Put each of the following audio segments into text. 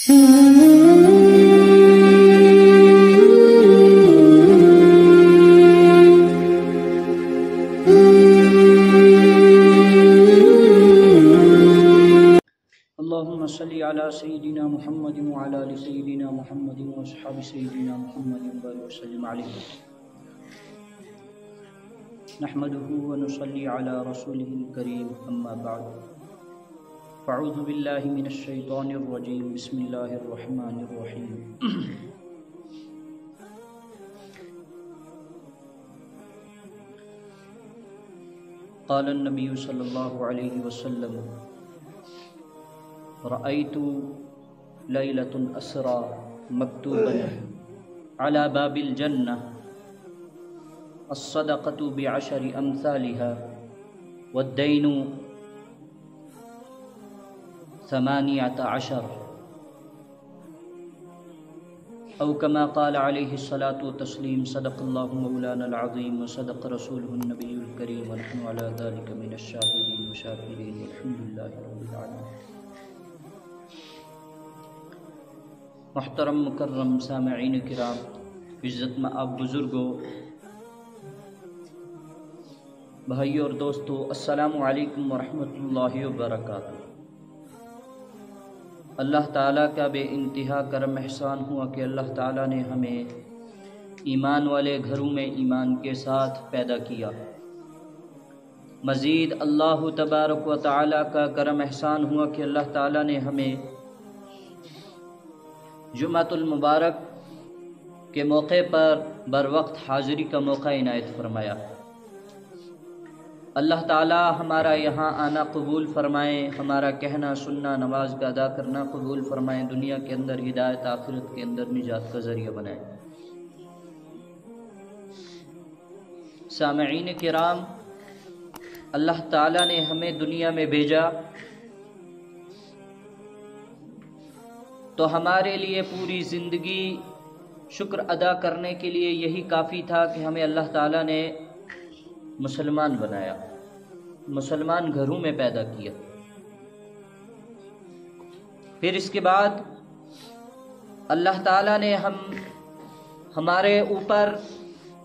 اللهم صل على سيدنا محمد وعلى آل سيدنا محمد وأصحاب سيدنا محمد وبارك وسلم عليه. نحمده ونصلي على رسوله الكريم، أما بعد. فأعوذ بالله من الشيطان الرجيم. بسم الله الرحمن الرحيم. قال النبي صلى الله عليه وسلم: رأيت ليلة أسرى مكتوبا على باب الجنة الصدقة بعشر أمثالها والدين 18، أو كما قال عليه الصلاة والتسليم: صدق الله مولانا العظيم وصدق رسوله النبي الكريم ونحن على ذلك من الشاهدين والشاكرين والحمد لله رب العالمين. محترم مکرم سامعین کرام، عزت مآب بزرگوں، بھائیوں اور دوستوں، السلام علیکم ورحمۃ اللہ وبرکاتہ۔ اللہ تعالیٰ کا بے انتہا کرم احسان ہوا کہ اللہ تعالیٰ نے ہمیں ایمان والے گھروں میں ایمان کے ساتھ پیدا کیا۔ مزید اللہ تبارک و تعالیٰ کا کرم احسان ہوا کہ اللہ تعالیٰ نے ہمیں جمعۃ المبارک کے موقع پر بروقت حاضری کا موقع عنایت فرمایا۔ اللہ تعالی ہمارا یہاں آنا قبول فرمائیں، ہمارا کہنا سننا نماز کا ادا کرنا قبول فرمائیں، دنیا کے اندر ہدایت، آخرت کے اندر نجات کا ذریعہ بنائیں۔ سامعین کرام، اللہ تعالی نے ہمیں دنیا میں بھیجا تو ہمارے لیے پوری زندگی شکر ادا کرنے کے لیے یہی کافی تھا کہ ہمیں اللہ تعالیٰ نے مسلمان بنایا، مسلمان گھروں میں پیدا کیا۔ پھر اس کے بعد اللہ تعالیٰ نے ہمارے اوپر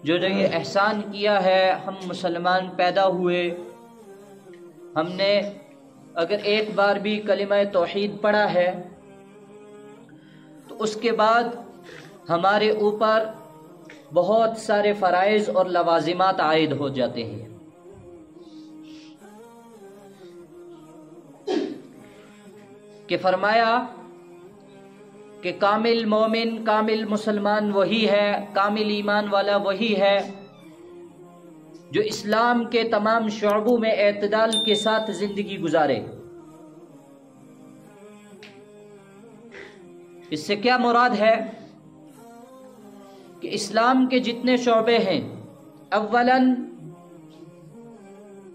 جو یہ احسان کیا ہے، ہم مسلمان پیدا ہوئے، ہم نے اگر ایک بار بھی کلمہ توحید پڑھا ہے تو اس کے بعد ہمارے اوپر بہت سارے فرائض اور لوازمات عائد ہو جاتے ہیں۔ کہ فرمایا کہ کامل مومن، کامل مسلمان وہی ہے، کامل ایمان والا وہی ہے جو اسلام کے تمام شعبوں میں اعتدال کے ساتھ زندگی گزارے۔ اس سے کیا مراد ہے کہ اسلام کے جتنے شعبے ہیں، اولاً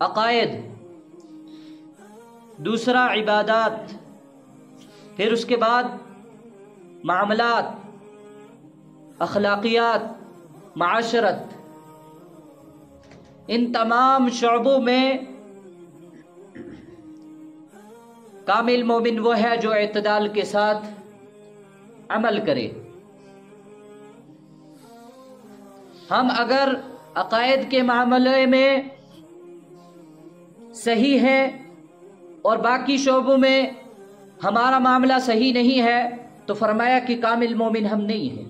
عقائد، دوسرا عبادات، پھر اس کے بعد معاملات، اخلاقیات، معاشرت، ان تمام شعبوں میں کامل مومن وہ ہے جو اعتدال کے ساتھ عمل کرے۔ ہم اگر عقائد کے معاملے میں صحیح ہیں اور باقی شعبوں میں ہمارا معاملہ صحیح نہیں ہے تو فرمایا کہ کامل مومن ہم نہیں ہیں۔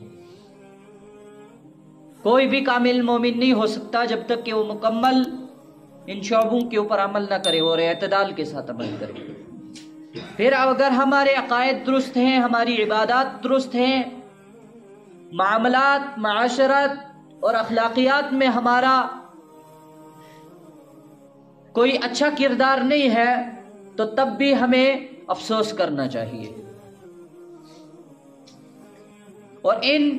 کوئی بھی کامل مومن نہیں ہو سکتا جب تک کہ وہ مکمل ان شعبوں کے اوپر عمل نہ کرے اور اعتدال کے ساتھ عمل کرے۔ پھر اگر ہمارے عقائد درست ہیں، ہماری عبادات درست ہیں، معاملات، معاشرت اور اخلاقیات میں ہمارا کوئی اچھا کردار نہیں ہے تو تب بھی ہمیں افسوس کرنا چاہیے۔ اور ان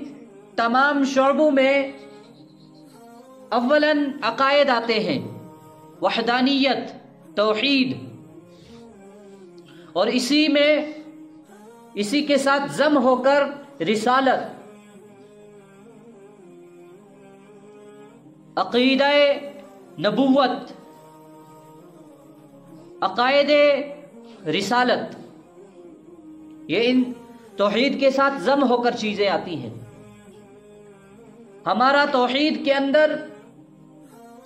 تمام شعبوں میں اولاً عقائد آتے ہیں، وحدانیت، توحید، اور اسی کے ساتھ ضم ہو کر رسالت، عقیدہ نبوت، عقائد رسالت، یہ ان توحید کے ساتھ ضم ہو کر چیزیں آتی ہیں. ہمارا توحید کے اندر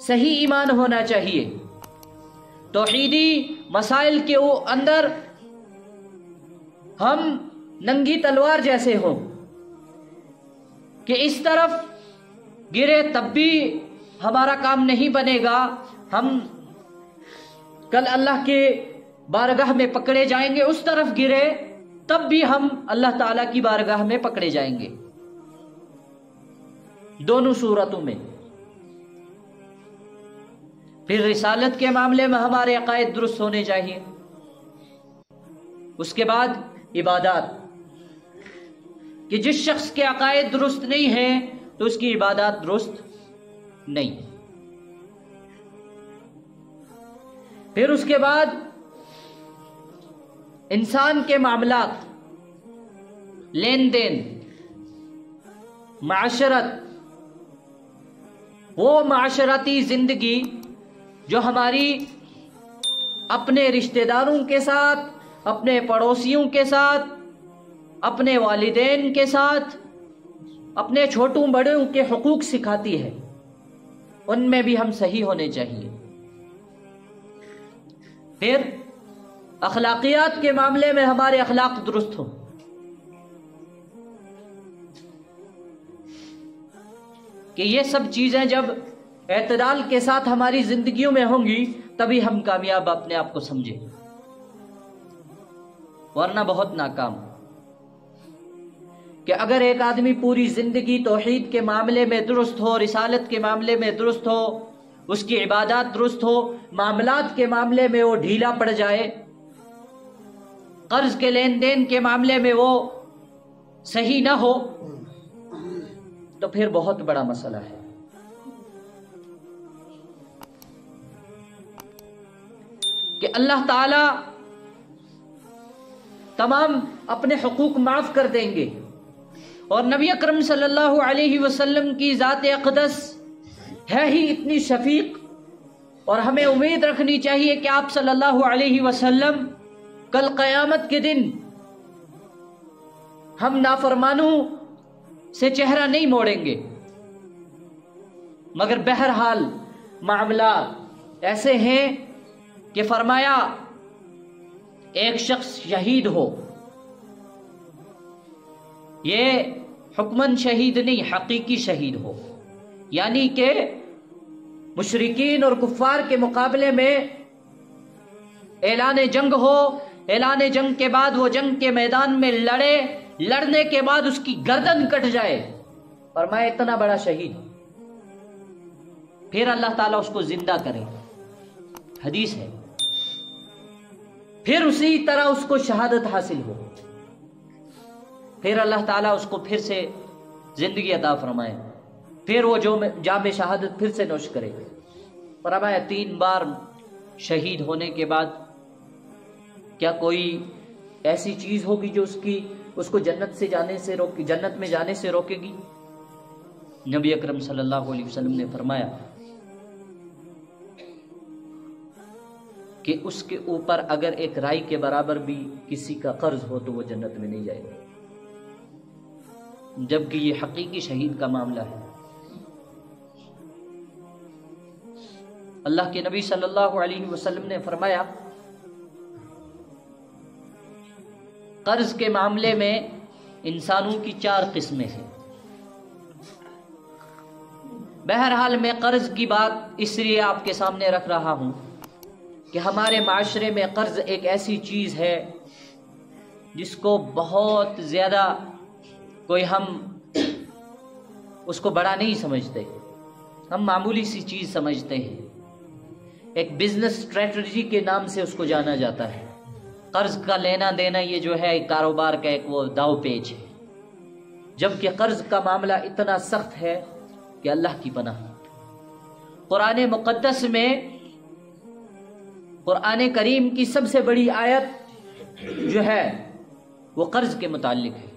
صحیح ایمان ہونا چاہیے. توحیدی مسائل کے اندر ہم ننگی تلوار جیسے ہوں کہ اس طرف گرے تب بھی ہمارا کام نہیں بنے گا، ہم کل اللہ کے بارگاہ میں پکڑے جائیں گے، اس طرف گرے تب بھی ہم اللہ تعالیٰ کی بارگاہ میں پکڑے جائیں گے. دونوں صورتوں میں. پھر رسالت کے معاملے میں ہمارے عقائد درست ہونے چاہیے. اس کے بعد عبادات، کہ جس شخص کے عقائد درست نہیں ہیں تو اس کی عبادات درست نہیں. پھر اس کے بعد انسان کے معاملات، لین دین، معاشرت، وہ معاشرتی زندگی جو ہماری اپنے رشتہ داروں کے ساتھ، اپنے پڑوسیوں کے ساتھ، اپنے والدین کے ساتھ، اپنے چھوٹوں بڑوں کے حقوق سکھاتی ہے، ان میں بھی ہم صحیح ہونے چاہیے. پھر اخلاقیات کے معاملے میں ہمارے اخلاق درست ہوں. کہ یہ سب چیزیں جب اعتدال کے ساتھ ہماری زندگیوں میں ہوں گی تبھی ہم کامیاب اپنے آپ کو سمجھیں، ورنہ بہت ناکام. کہ اگر ایک آدمی پوری زندگی توحید کے معاملے میں درست ہو، رسالت کے معاملے میں درست ہو، اس کی عبادات درست ہو، معاملات کے معاملے میں وہ ڈھیلا پڑ جائے، قرض کے لین دین کے معاملے میں وہ صحیح نہ ہو، تو پھر بہت بڑا مسئلہ ہے. کہ اللہ تعالی تمام اپنے حقوق معاف کر دیں گے، اور نبی اکرم صلی اللہ علیہ وسلم کی ذات اقدس ہے ہی اتنی شفیق، اور ہمیں امید رکھنی چاہیے کہ آپ صلی اللہ علیہ وسلم کل قیامت کے دن ہم نافرمانوں سے چہرہ نہیں موڑیں گے. مگر بہرحال معاملات ایسے ہیں کہ فرمایا ایک شخص شہید ہو، یہ حکمن شہید نہیں، حقیقی شہید ہو، یعنی کہ مشرکین اور کفار کے مقابلے میں اعلان جنگ ہو، اعلان جنگ کے بعد وہ جنگ کے میدان میں لڑے، لڑنے کے بعد اس کی گردن کٹ جائے، فرمایا اتنا بڑا شہید. پھر اللہ تعالیٰ اس کو زندہ کرے، حدیث ہے، پھر اسی طرح اس کو شہادت حاصل ہو، پھر اللہ تعالیٰ اس کو پھر سے زندگی عطا فرمائے، پھر وہ جو جام شہادت پھر سے نوش کرے. فرمایا 3 بار شہید ہونے کے بعد کیا کوئی ایسی چیز ہوگی جو اس کو جنت میں جانے سے روکے گی؟ نبی اکرم صلی اللہ علیہ وسلم نے فرمایا کہ اس کے اوپر اگر ایک رائی کے برابر بھی کسی کا قرض ہو تو وہ جنت میں نہیں جائے گا، جبکہ یہ حقیقی شہید کا معاملہ ہے. اللہ کے نبی صلی اللہ علیہ وسلم نے فرمایا قرض کے معاملے میں انسانوں کی 4 قسمیں ہیں. بہرحال میں قرض کی بات اس لیے آپ کے سامنے رکھ رہا ہوں کہ ہمارے معاشرے میں قرض ایک ایسی چیز ہے جس کو بہت زیادہ کوئی ہم اس کو بڑا نہیں سمجھتے، ہم معمولی سی چیز سمجھتے ہیں. ایک بزنس اسٹریٹجی کے نام سے اس کو جانا جاتا ہے. قرض کا لینا دینا یہ جو ہے کاروبار کا ایک وہ داؤ پیچ ہے، جبکہ قرض کا معاملہ اتنا سخت ہے کہ اللہ کی پناہ. قرآن مقدس میں قرآن کریم کی سب سے بڑی آیت جو ہے وہ قرض کے متعلق ہے.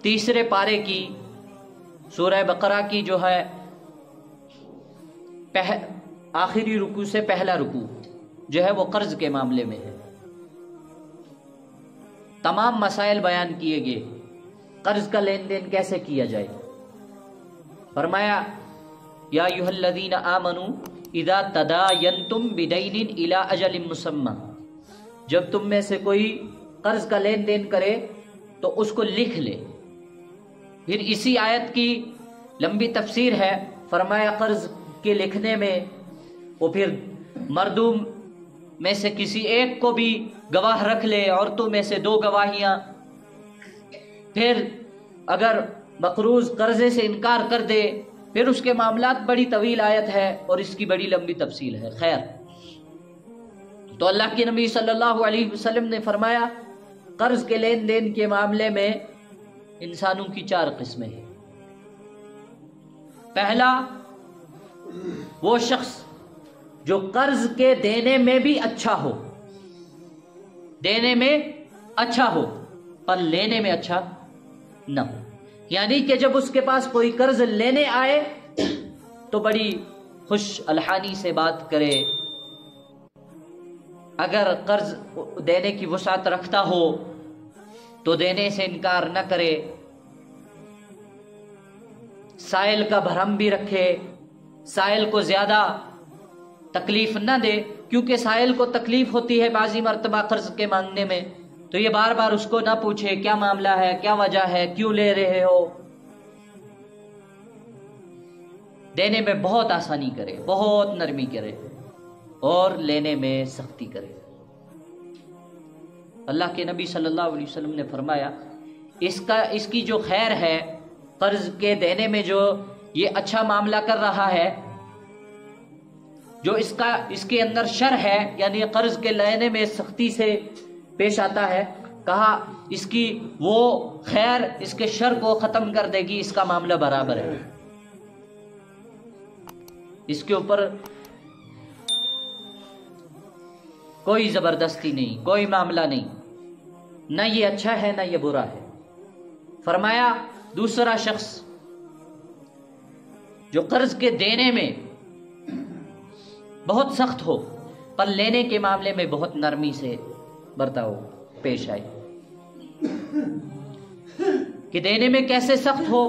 3 پارے کی سورہ بقرہ کی جو ہے آخری رکوع سے پہلا رکوع جو ہے وہ قرض کے معاملے میں ہے. تمام مسائل بیان کیے گئے، قرض کا لین دین کیسے کیا جائے۔ فرمایا یا ایھا الذین آمنوا اذا تداینتم بدین الی اجل مسمی، جب تم میں سے کوئی قرض کا لین دین کرے تو اس کو لکھ لے۔ پھر اسی آیت کی لمبی تفسیر ہے، فرمایا قرض کے لکھنے میں وہ پھر مردوں میں سے کسی ایک کو بھی گواہ رکھ لے، عورتوں میں سے 2 گواہیاں۔ پھر اگر مقروض قرضے سے انکار کر دے، پھر اس کے معاملات، بڑی طویل آیت ہے اور اس کی بڑی لمبی تفصیل ہے۔ خیر، تو اللہ کے نبی صلی اللہ علیہ وسلم نے فرمایا قرض کے لین دین کے معاملے میں انسانوں کی 4 قسمیں ہیں۔ پہلا، وہ شخص جو قرض کے دینے میں بھی اچھا ہو، دینے میں اچھا ہو پر لینے میں اچھا نہ ہو، یعنی کہ جب اس کے پاس کوئی قرض لینے آئے تو بڑی خوش الحانی سے بات کرے، اگر قرض دینے کی وسعت رکھتا ہو تو دینے سے انکار نہ کرے، سائل کا بھرم بھی رکھے، سائل کو زیادہ تکلیف نہ دے، کیونکہ سائل کو تکلیف ہوتی ہے بعضی مرتبہ قرض کے مانگنے میں، تو یہ بار بار اس کو نہ پوچھے کیا معاملہ ہے، کیا وجہ ہے، کیوں لے رہے ہو۔ دینے میں بہت آسانی کرے، بہت نرمی کرے، اور لینے میں سختی کرے۔ اللہ کے نبی صلی اللہ علیہ وسلم نے فرمایا اس کی جو خیر ہے، قرض کے دینے میں جو یہ اچھا معاملہ کر رہا ہے، جو اس کے اندر شر ہے، یعنی قرض کے لینے میں سختی سے پیش آتا ہے، کہا اس کی وہ خیر اس کے شر کو ختم کر دے گی، اس کا معاملہ برابر ہے، اس کے اوپر کوئی زبردستی نہیں، کوئی معاملہ نہیں، نہ یہ اچھا ہے نہ یہ برا ہے۔ فرمایا دوسرا شخص جو قرض کے دینے میں بہت سخت ہو پر لینے کے معاملے میں بہت نرمی سے برتاؤ پیش آئے، کہ دینے میں کیسے سخت ہو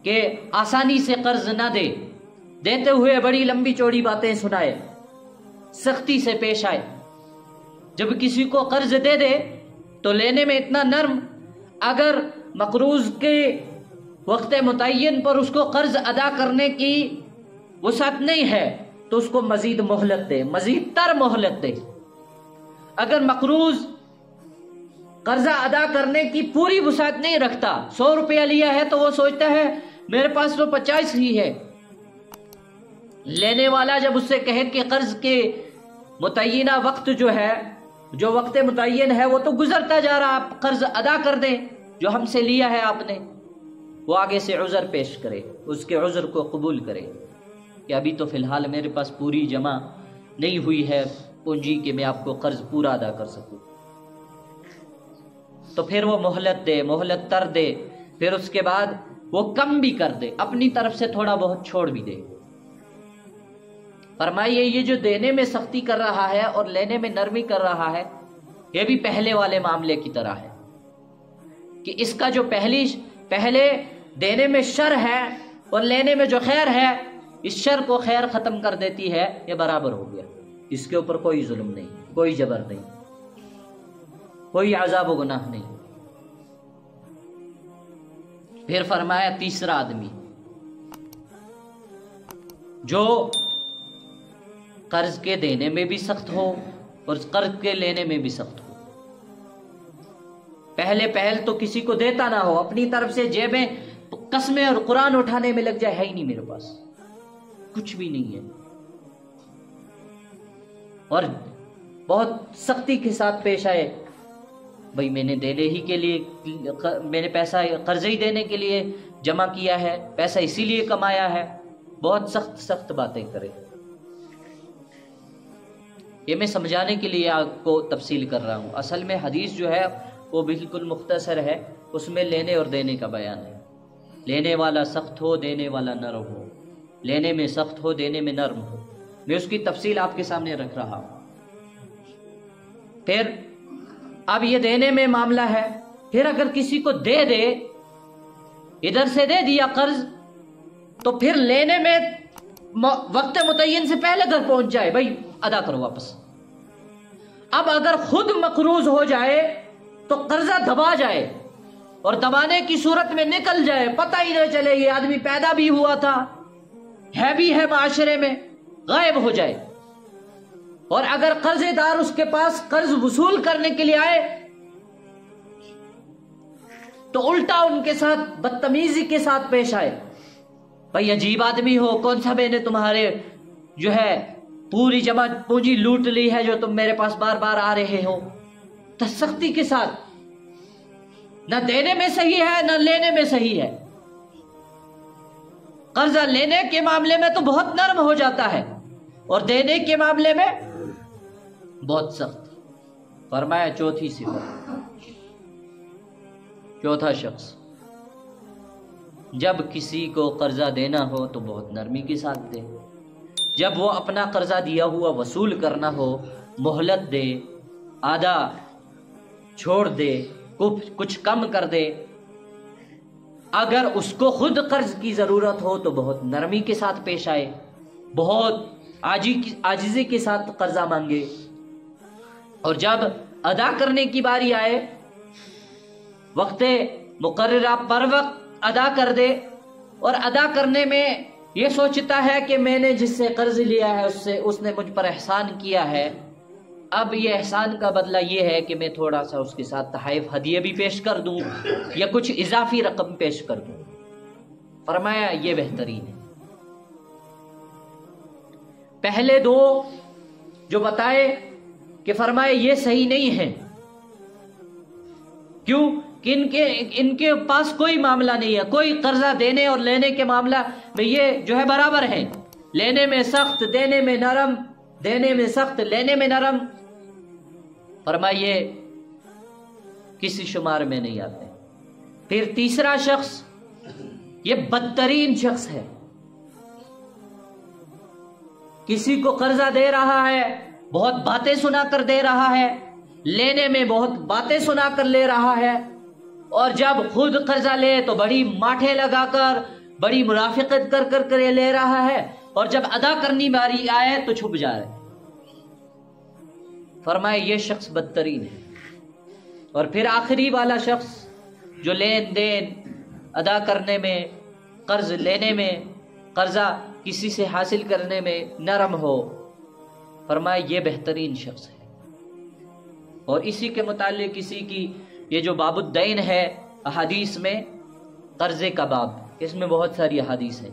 کہ آسانی سے قرض نہ دے، دیتے ہوئے بڑی لمبی چوڑی باتیں سنائے، سختی سے پیش آئے، جب کسی کو قرض دے دے تو لینے میں اتنا نرم، اگر مقروض کے وقت متعین پر اس کو قرض ادا کرنے کی وسعت نہیں ہے تو اس کو مزید مہلت دے، مزید تر مہلت دے۔ اگر مقروض قرضہ ادا کرنے کی پوری وسعت نہیں رکھتا، 100 روپیہ لیا ہے تو وہ سوچتا ہے میرے پاس تو 50 ہی ہے، لینے والا جب اس سے کہے کہ قرض کے متعینہ وقت جو وقت متعین ہے وہ تو گزرتا جا رہا، آپ قرض ادا کر دیں جو ہم سے لیا ہے آپ نے، وہ آگے سے عذر پیش کرے، اس کے عذر کو قبول کرے کہ ابھی تو فی الحال میرے پاس پوری جمع نہیں ہوئی ہے پونجی کہ میں آپ کو قرض پورا ادا کر سکوں، تو پھر وہ مہلت دے، مہلت تر دے، پھر اس کے بعد وہ کم بھی کر دے، اپنی طرف سے تھوڑا بہت چھوڑ بھی دے۔ فرمائیے یہ جو دینے میں سختی کر رہا ہے اور لینے میں نرمی کر رہا ہے، یہ بھی پہلے والے معاملے کی طرح ہے کہ اس کا جو پہلے دینے میں شر ہے اور لینے میں جو خیر ہے، اس شر کو خیر ختم کر دیتی ہے، یہ برابر ہو گیا، اس کے اوپر کوئی ظلم نہیں، کوئی جبر نہیں، کوئی عذاب و گناہ نہیں۔ پھر فرمایا تیسرا آدمی جو قرض کے دینے میں بھی سخت ہو اور قرض کے لینے میں بھی سخت ہو، پہل تو کسی کو دیتا نہ ہو، اپنی طرف سے جیبیں قسمیں اور قرآن اٹھانے میں لگ جائے، ہے ہی نہیں میرے پاس، کچھ بھی نہیں ہے، اور بہت سختی کے ساتھ پیش آئے، بھئی میں نے دینے ہی کے لیے، میں نے پیسہ قرض ہی دینے کے لیے جمع کیا ہے، پیسہ اسی لیے کمایا ہے، بہت سخت باتیں کرے۔ یہ میں سمجھانے کے لیے آپ کو تفصیل کر رہا ہوں، اصل میں حدیث جو ہے وہ بالکل مختصر ہے، اس میں لینے اور دینے کا بیان ہے، لینے والا سخت ہو دینے والا نرم ہو، لینے میں سخت ہو دینے میں نرم ہو، میں اس کی تفصیل آپ کے سامنے رکھ رہا ہوں۔ پھر اب یہ دینے میں معاملہ ہے. پھر اگر کسی کو دے دے، ادھر سے دے دیا قرض، تو پھر لینے میں وقت متعین سے پہلے گھر پہنچ جائے، بھائی ادا کرو واپس. اب اگر خود مقروض ہو جائے تو قرضہ دبا جائے، اور دبانے کی صورت میں نکل جائے، پتہ ہی نہ چلے یہ آدمی پیدا بھی ہوا تھا، ہے بھی ہے معاشرے میں، غائب ہو جائے. اور اگر قرضے دار اس کے پاس قرض وصول کرنے کے لیے آئے تو الٹا ان کے ساتھ بدتمیزی کے ساتھ پیش آئے، بھائی عجیب آدمی ہو، کون سا میں نے تمہارے جو ہے پوری جمع پونجی لوٹ لی ہے جو تم میرے پاس بار بار آ رہے ہو. سختی کے ساتھ، نہ دینے میں صحیح ہے نہ لینے میں صحیح ہے. قرضہ لینے کے معاملے میں تو بہت نرم ہو جاتا ہے، اور دینے کے معاملے میں بہت سخت. فرمایا چوتھی صفت، چوتھا شخص جب کسی کو قرضہ دینا ہو تو بہت نرمی کے ساتھ دے. جب وہ اپنا قرضہ دیا ہوا وصول کرنا ہو، مہلت دے، آدھا چھوڑ دے، کچھ کم کر دے. اگر اس کو خود قرض کی ضرورت ہو تو بہت نرمی کے ساتھ پیش آئے، بہت عاجزی کے ساتھ قرضہ مانگے. اور جب ادا کرنے کی باری آئے، وقت مقررہ پر وقت ادا کر دے. اور ادا کرنے میں یہ سوچتا ہے کہ میں نے جس سے قرض لیا ہے اس نے مجھ پر احسان کیا ہے، اب یہ احسان کا بدلہ یہ ہے کہ میں تھوڑا سا اس کے ساتھ تحائف ہدیے بھی پیش کر دوں یا کچھ اضافی رقم پیش کر دوں. فرمایا یہ بہترین ہے. پہلے دو جو بتائے کہ فرمایا یہ صحیح نہیں ہے. کیوں؟ کہ ان کے پاس کوئی معاملہ نہیں ہے، کوئی قرضہ دینے اور لینے کے معاملہ میں یہ جو ہے برابر ہے، لینے میں سخت، دینے میں نرم، دینے میں سخت، لینے میں نرم. فرمائیے کسی شمار میں نہیں آتے. پھر تیسرا شخص، یہ بدترین شخص ہے. کسی کو قرضہ دے رہا ہے، بہت باتیں سنا کر دے رہا ہے، لینے میں بہت باتیں سنا کر لے رہا ہے، اور جب خود قرضہ لے تو بڑی ماٹھے لگا کر، بڑی منافقت کر کر لے رہا ہے، اور جب ادا کرنی باری آئے تو چھپ جا رہے. فرمائے یہ شخص بدترین ہے. اور پھر آخری والا شخص جو لین دین ادا کرنے میں، قرض لینے میں، قرضہ کسی سے حاصل کرنے میں نرم ہو، فرمائے یہ بہترین شخص ہے. اور اسی کے متعلق کسی کی یہ جو باب الدین ہے احادیث میں، قرضے کا باب، اس میں بہت ساری احادیث ہیں.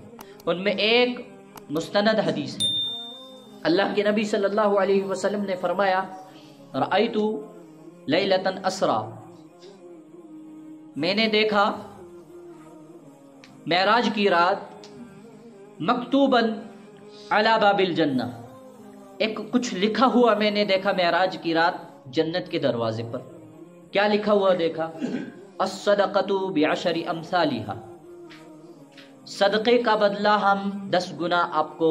ان میں ایک مستند حدیث ہے. اللہ کے نبی صلی اللہ علیہ وسلم نے فرمایا، رأیت لیلۃ اسرا، میں نے دیکھا معراج کی رات، مکتوباً علی باب الجنہ، ایک کچھ لکھا ہوا میں نے دیکھا معراج کی رات جنت کے دروازے پر. کیا لکھا ہوا دیکھا؟ الصدقۃ بعشر امثالھا، صدقے کا بدلہ ہم 10 گنا آپ کو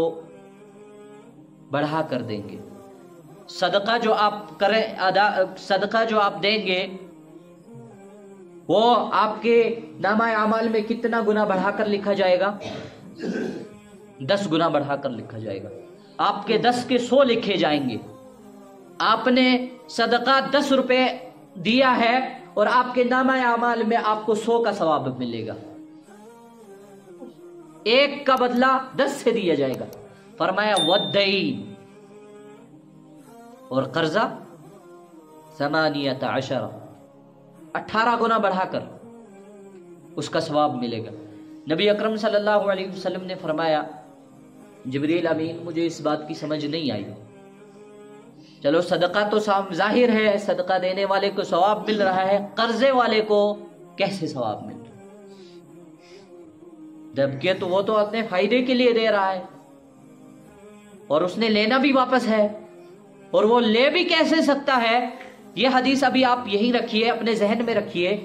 بڑھا کر دیں گے. صدقہ جو آپ کریں، صدقہ جو آپ دیں گے وہ آپ کے نامہ اعمال میں کتنا گنا بڑھا کر لکھا جائے گا؟ 10 گنا بڑھا کر لکھا جائے گا. آپ کے 10 کے 100 لکھے جائیں گے. آپ نے صدقہ 10 روپے دیا ہے اور آپ کے نامہ اعمال میں آپ کو 100 کا ثواب ملے گا. ایک کا بدلہ 10 سے دیا جائے گا. فرمایا والدین، اور قرضہ 18، 18 گنا بڑھا کر اس کا ثواب ملے گا. نبی اکرم صلی اللہ علیہ وسلم نے فرمایا، جبریل امین مجھے اس بات کی سمجھ نہیں آئی. چلو صدقہ تو ظاہر ہے، صدقہ دینے والے کو ثواب مل رہا ہے، قرضے والے کو کیسے ثواب مل رہا ہے؟ جبکہ تو وہ تو اپنے فائدے کے لیے دے رہا ہے، اور اس نے لینا بھی واپس ہے، اور وہ لے بھی کیسے سکتا ہے؟ یہ حدیث ابھی آپ یہی رکھیے، اپنے ذہن میں رکھیے.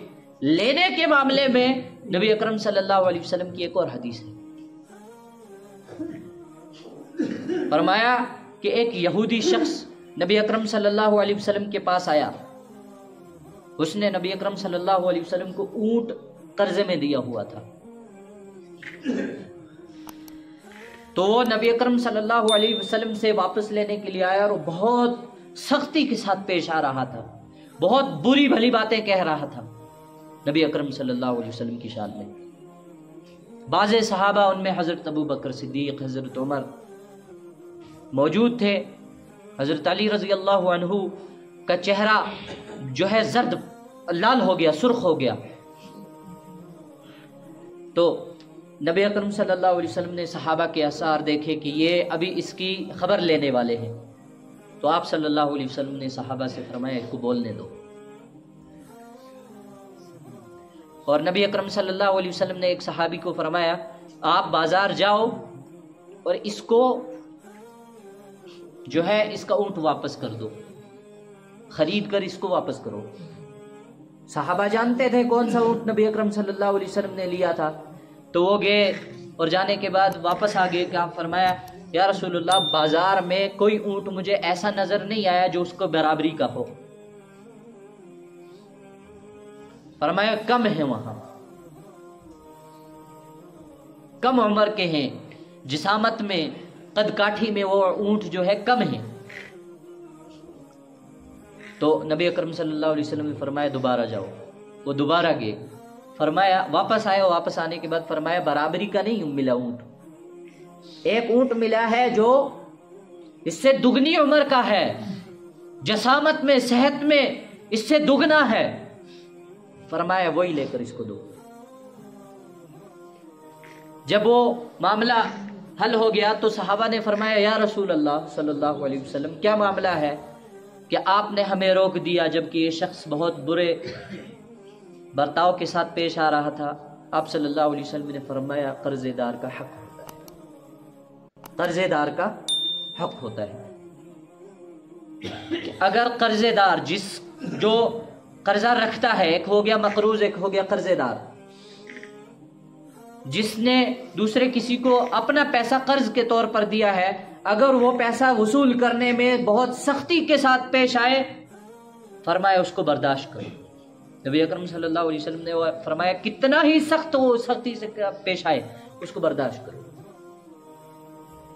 لینے کے معاملے میں نبی اکرم صلی اللہ علیہ وسلم کی ایک اور حدیث ہے. فرمایا کہ ایک یہودی شخص نبی اکرم صلی اللہ علیہ وسلم کے پاس آیا اس نے نبی اکرم صلی اللہ علیہ وسلم کو اونٹ قرضے میں دیا ہوا تھا. تو وہ نبی اکرم صلی اللہ علیہ وسلم سے واپس لینے کے لیے آیا اور وہ بہت سختی کے ساتھ پیش آ رہا تھا, بہت بری بھلی باتیں کہہ رہا تھا نبی اکرم صلی اللہ علیہ وسلم کی شان میں. بعض صحابہ, ان میں حضرت ابو بکر صدیق, حضرت عمر موجود تھے. حضرت علی رضی اللہ عنہ کا چہرہ جو ہے زرد لال ہو گیا, سرخ ہو گیا. تو نبی اکرم صلی اللہ علیہ وسلم نے صحابہ کے آثار دیکھے کہ یہ ابھی اس کی خبر لینے والے ہیں. تو آپ صلی اللہ علیہ وسلم نے صحابہ سے فرمایا اس کو بولنے دو. اور نبی اکرم صلی اللہ علیہ وسلم نے ایک صحابی کو فرمایا آپ بازار جاؤ اور اس کو جو ہے اس کا اونٹ واپس کر دو, خرید کر اس کو واپس کرو. صحابہ جانتے تھے کون سا اونٹ نبی اکرم صلی اللہ علیہ وسلم نے لیا تھا. تو وہ گئے اور جانے کے بعد واپس آ گئے کہ آپ فرمایا یا رسول اللہ بازار میں کوئی اونٹ مجھے ایسا نظر نہیں آیا جو اس کو برابری کا ہو. فرمایا کم ہے, وہاں کم عمر کے ہیں, جسامت میں قد کاٹھی میں وہ اونٹ جو ہے کم ہے. تو نبی اکرم صلی اللہ علیہ وسلم نے فرمایا دوبارہ جاؤ. وہ دوبارہ گئے, فرمایا واپس آئے. واپس آنے کے بعد فرمایا برابری کا نہیں ملا اونٹ, ایک اونٹ ملا ہے جو اس سے دگنی عمر کا ہے, جسامت میں صحت میں اس سے دگنا ہے. فرمایا وہی لے کر اس کو دو. جب وہ معاملہ حل ہو گیا تو صحابہ نے فرمایا یا رسول اللہ صلی اللہ علیہ وسلم کیا معاملہ ہے کہ آپ نے ہمیں روک دیا جبکہ یہ شخص بہت برے برتاؤ کے ساتھ پیش آ رہا تھا. آپ صلی اللہ علیہ وسلم نے فرمایا قرضے دار کا حق ہوتا ہے, قرضے دار کا حق ہوتا ہے. اگر قرضے دار جو قرضہ رکھتا ہے, ایک ہو گیا مقروض, ایک ہو گیا قرضے دار, جس نے دوسرے کسی کو اپنا پیسہ قرض کے طور پر دیا ہے, اگر وہ پیسہ وصول کرنے میں بہت سختی کے ساتھ پیش آئے فرمایا اس کو برداشت کرو. نبی اکرم صلی اللہ علیہ وسلم نے فرمایا کتنا ہی سخت وہ سختی سے پیش آئے اس کو برداشت کرو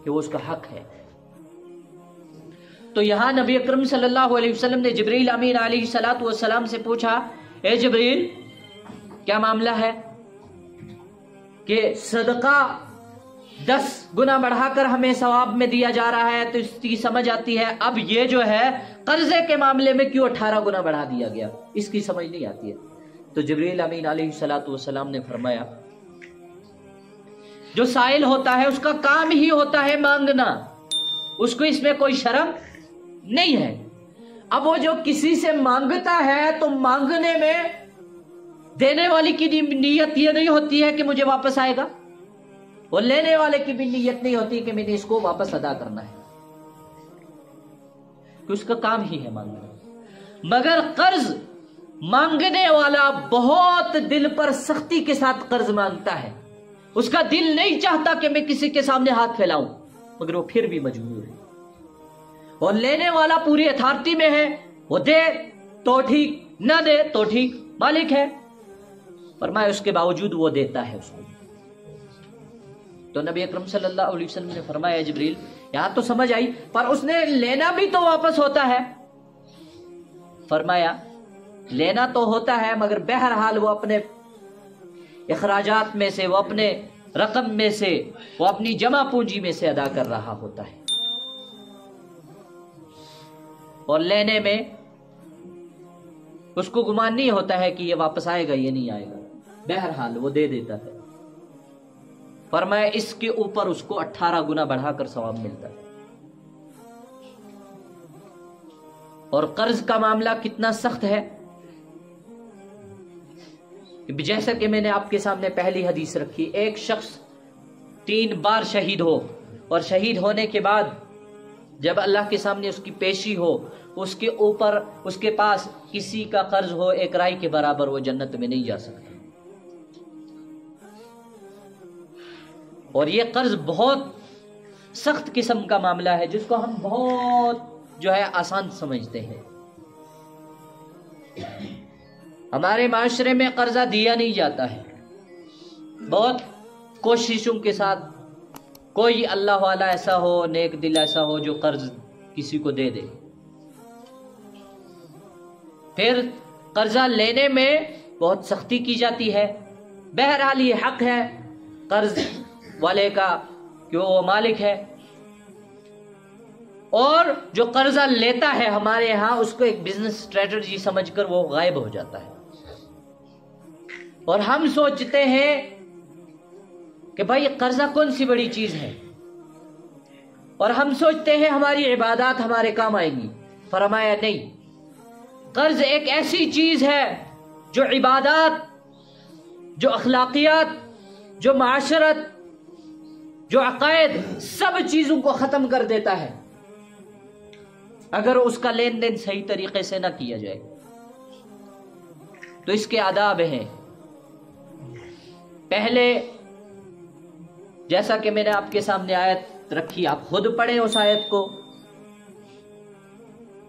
کہ وہ اس کا حق ہے. تو یہاں نبی اکرم صلی اللہ علیہ وسلم نے جبریل امین علیہ الصلوۃ والسلام سے پوچھا اے جبریل کیا معاملہ ہے کہ صدقہ 10 گنا بڑھا کر ہمیں ثواب میں دیا جا رہا ہے, تو اس کی سمجھ آتی ہے, اب یہ جو ہے قرضے کے معاملے میں کیوں 18 گنا بڑھا دیا گیا, اس کی سمجھ نہیں آتی ہے. تو جبریل امین علیہ الصلوۃ والسلام نے فرمایا جو سائل ہوتا ہے اس کا کام ہی ہوتا ہے مانگنا, اس کو اس میں کوئی شرم نہیں ہے. اب وہ جو کسی سے مانگتا ہے تو مانگنے میں دینے والی کی نیت یہ نہیں ہوتی ہے کہ مجھے واپس آئے گا, اور لینے والے کی بھی نیت نہیں ہوتی کہ میں نے اس کو واپس ادا کرنا ہے, کہ اس کا کام ہی ہے مانگنا. مگر قرض مانگنے والا بہت دل پر سختی کے ساتھ قرض مانگتا ہے, اس کا دل نہیں چاہتا کہ میں کسی کے سامنے ہاتھ پھیلاؤں, مگر وہ پھر بھی مجبور ہے. اور لینے والا پوری اتھارٹی میں ہے, وہ دے تو ٹھیک, نہ دے تو ٹھیک, مالک ہے. فرمایا اس کے باوجود وہ دیتا ہے اس کو. تو نبی اکرم صلی اللہ علیہ وسلم نے فرمایا جبریل یہاں تو سمجھ آئی, پر اس نے لینا بھی تو واپس ہوتا ہے. فرمایا لینا تو ہوتا ہے مگر بہرحال وہ اپنے اخراجات میں سے, وہ اپنے رقم میں سے, وہ اپنی جمع پونجی میں سے ادا کر رہا ہوتا ہے, اور لینے میں اس کو گمان نہیں ہوتا ہے کہ یہ واپس آئے گا یہ نہیں آئے گا, بہرحال وہ دے دیتا ہے. فرمایا اس کے اوپر اس کو 18 گنا بڑھا کر ثواب ملتا ہے. اور قرض کا معاملہ کتنا سخت ہے, جیسا کہ میں نے آپ کے سامنے پہلی حدیث رکھی, ایک شخص 3 بار شہید ہو, اور شہید ہونے کے بعد جب اللہ کے سامنے اس کی پیشی ہو, اس کے اوپر اس کے پاس کسی کا قرض ہو 1 رائی کے برابر, وہ جنت میں نہیں جا سکتا. اور یہ قرض بہت سخت قسم کا معاملہ ہے جس کو ہم بہت جو ہے آسان سمجھتے ہیں. ہمارے معاشرے میں قرضہ دیا نہیں جاتا ہے. بہت کوششوں کے ساتھ کوئی اللہ والا ایسا ہو، نیک دل ایسا ہو جو قرض کسی کو دے دے. پھر قرضہ لینے میں بہت سختی کی جاتی ہے. بہرحال یہ حق ہے قرض والے کا کہ وہ مالک ہے، اور جو قرضہ لیتا ہے ہمارے ہاں اس کو ایک بزنس اسٹریٹجی سمجھ کر وہ غائب ہو جاتا ہے. اور ہم سوچتے ہیں کہ بھائی قرضہ کون سی بڑی چیز ہے، اور ہم سوچتے ہیں ہماری عبادات ہمارے کام آئیں گی. فرمایا نہیں، قرض ایک ایسی چیز ہے جو عبادات، جو اخلاقیات، جو معاشرت، جو عقائد، سب چیزوں کو ختم کر دیتا ہے اگر اس کا لین دین صحیح طریقے سے نہ کیا جائے. تو اس کے آداب ہیں. پہلے جیسا کہ میں نے آپ کے سامنے آیت رکھی، آپ خود پڑھیں اس آیت کو.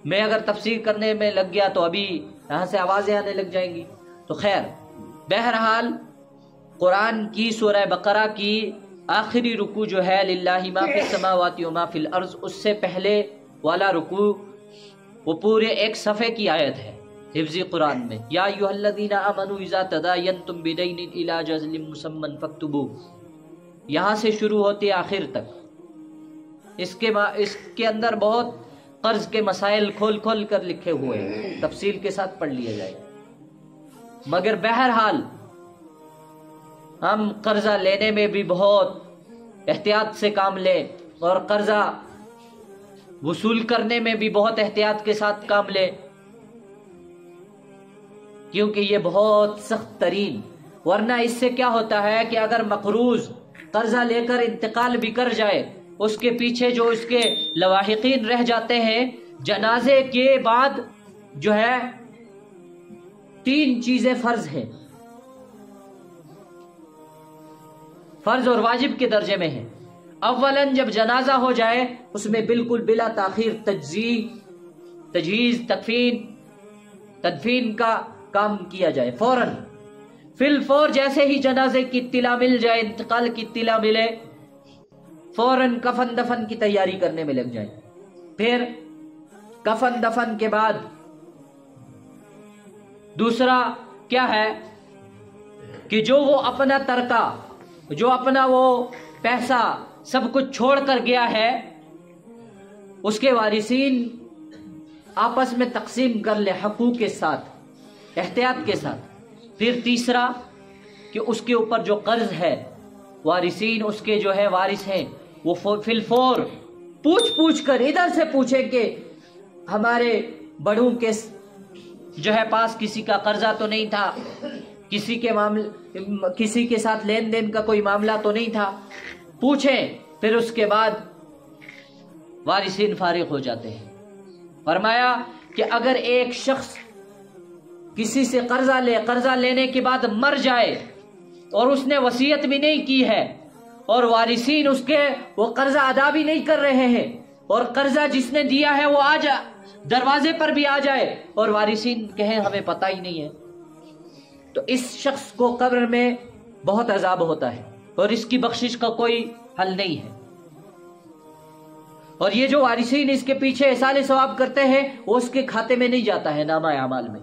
میں اگر تفسیر کرنے میں لگ گیا تو ابھی یہاں سے آوازیں آنے لگ جائیں گی. تو خیر، بہرحال قرآن کی سورہ بقرہ کی آخری رکوع جو ہے للہ ما فی السماوات و ما فی الارض، اس سے پہلے والا رکوع وہ پورے ایک صفحے کی آیت ہے حفظی قرآن میں. یا ایھا الذین آمنوا اذا تداینتم بدین الی اجل مسمی فاکتبوہ، یہاں سے شروع ہوتی آخر تک. اس کے اندر بہت قرض کے مسائل کھول کھول کر لکھے ہوئے ہیں، تفصیل کے ساتھ پڑھ لیا جائے. مگر بہرحال ہم قرضہ لینے میں بھی بہت احتیاط سے کام لیں، اور قرضہ وصول کرنے میں بھی بہت احتیاط کے ساتھ کام لیں، کیونکہ یہ بہت سخت ترین. ورنہ اس سے کیا ہوتا ہے کہ اگر مقروض قرضہ لے کر انتقال بھی کر جائے، اس کے پیچھے جو اس کے لواحقین رہ جاتے ہیں، جنازے کے بعد جو ہے 3 چیزیں فرض ہیں، فرض اور واجب کے درجے میں ہیں. اولاً جب جنازہ ہو جائے اس میں بالکل بلا تاخیر تجہیز، تدفین کا کام کیا جائے. فوراً فی الفور جیسے ہی جنازے کی اطلاع مل جائے، انتقال کی اطلاع ملے، فوراً کفن دفن کی تیاری کرنے میں لگ جائیں. پھر کفن دفن کے بعد دوسرا کیا ہے کہ جو وہ اپنا ترکہ، جو اپنا وہ پیسہ سب کچھ چھوڑ کر گیا ہے، اس کے وارثین آپس میں تقسیم کر لے حقوق کے ساتھ، احتیاط کے ساتھ. پھر تیسرا کہ اس کے اوپر جو قرض ہے، وارثین اس کے جو ہے وارث ہیں، وہ فی الفور پوچھ کر ادھر سے پوچھیں کہ ہمارے بڑوں کے جو ہے پاس کسی کا قرضہ تو نہیں تھا، کسی کے ساتھ لین دین کا کوئی معاملہ تو نہیں تھا، پوچھیں. پھر اس کے بعد وارثین فارغ ہو جاتے ہیں. فرمایا کہ اگر ایک شخص کسی سے قرضہ لینے کے بعد مر جائے اور اس نے وصیت بھی نہیں کی ہے، اور وارثین اس کے وہ قرضہ ادا بھی نہیں کر رہے ہیں، اور قرضہ جس نے دیا ہے وہ دروازے پر بھی آ جائے اور وارثین کہیں ہمیں پتہ ہی نہیں ہے، تو اس شخص کو قبر میں بہت عذاب ہوتا ہے اور اس کی بخشش کا کوئی حل نہیں ہے. اور یہ جو وارثین اس کے پیچھے احسان ثواب کرتے ہیں وہ اس کے کھاتے میں نہیں جاتا ہے، نامہ اعمال میں.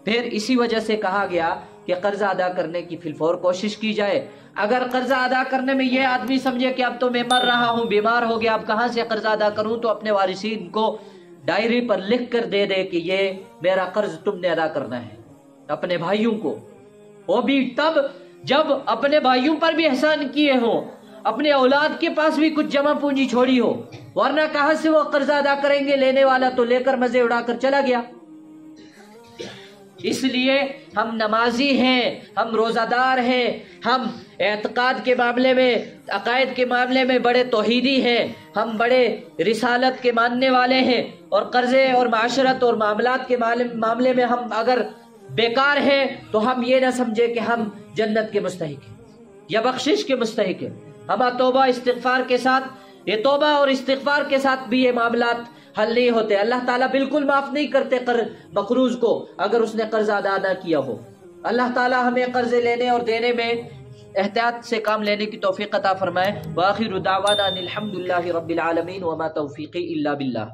پھر اسی وجہ سے کہا گیا کہ قرضہ ادا کرنے کی فی الفور کوشش کی جائے. اگر قرضہ ادا کرنے میں یہ آدمی سمجھے کہ اب تو میں مر رہا ہوں، بیمار ہو گیا، اب کہاں سے قرضہ ادا کروں، تو اپنے وارثین کو ڈائری پر لکھ کر دے کہ یہ میرا قرض تم نے ادا کرنا ہے. اپنے بھائیوں کو، وہ بھی تب جب اپنے بھائیوں پر بھی احسان کیے ہوں، اپنے اولاد کے پاس بھی کچھ جمع پونجی چھوڑی ہو، ورنہ کہاں سے وہ قرضہ ادا کریں گے؟ لینے والا تو لے کر مزے اڑا کر چلا گیا. اس لیے ہم نمازی ہیں، ہم روزہ دار ہیں، ہم اعتقاد کے معاملے میں، عقائد کے معاملے میں بڑے توحیدی ہیں، ہم بڑے رسالت کے ماننے والے ہیں، اور قرضے اور معاشرت اور معاملات کے معاملے میں ہم اگر بیکار ہیں تو ہم یہ نہ سمجھے کہ ہم جنت کے مستحق ہیں یا بخشش کے مستحق ہیں. ہم توبہ استغفار کے ساتھ، یہ توبہ اور استغفار کے ساتھ بھی یہ معاملات حل نہیں ہوتے. اللہ تعالیٰ بالکل معاف نہیں کرتے مقروض کو اگر اس نے قرض ادا نہ کیا ہو. اللہ تعالیٰ ہمیں قرض لینے اور دینے میں احتیاط سے کام لینے کی توفیق عطا فرمائے. وآخر دعوانا الحمد للہ رب العالمین وما توفیقی الا باللہ.